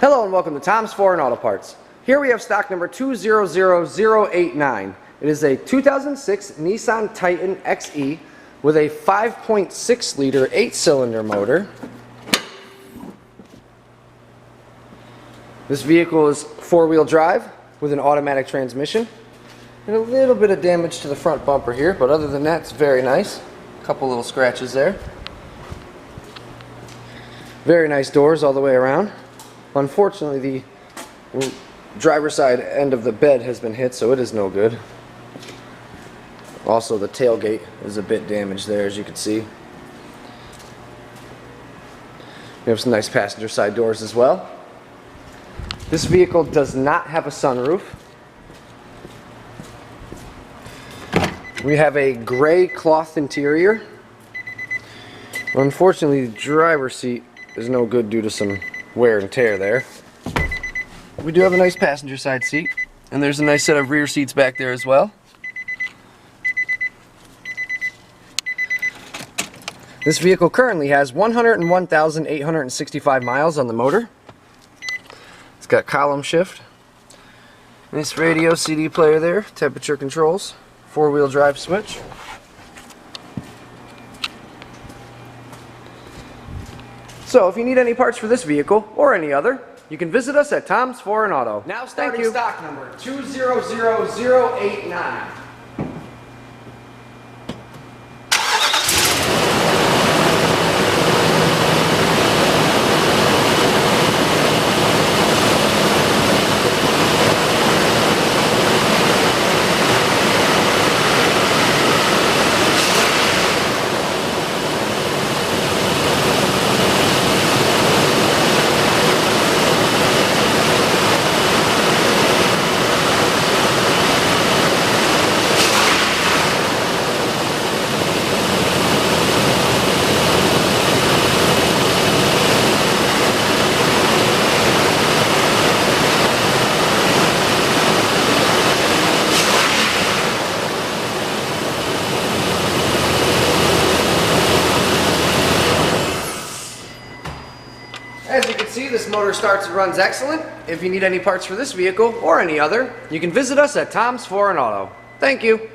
Hello and welcome to Tom's Foreign Auto Parts. Here we have stock number 200089. It is a 2006 Nissan Titan XE with a 5.6 liter 8-cylinder motor. This vehicle is 4-wheel drive with an automatic transmission. And a little bit of damage to the front bumper here, but other than that it's very nice. A couple little scratches there. Very nice doors all the way around. Unfortunately, the driver's side end of the bed has been hit, so it is no good. Also, the tailgate is a bit damaged there, as you can see. We have some nice passenger side doors as well. This vehicle does not have a sunroof. We have a gray cloth interior. Unfortunately, the driver's seat is no good due to some wear and tear there. We do have a nice passenger side seat, and there's a nice set of rear seats back there as well. This vehicle currently has 101,865 miles on the motor. It's got column shift, nice radio, CD player there, temperature controls, 4-wheel drive switch. So if you need any parts for this vehicle or any other, you can visit us at Tom's Foreign Auto. Now starting stock number 200089. As you can see, this motor starts and runs excellent. If you need any parts for this vehicle or any other, you can visit us at Tom's Foreign Auto. Thank you.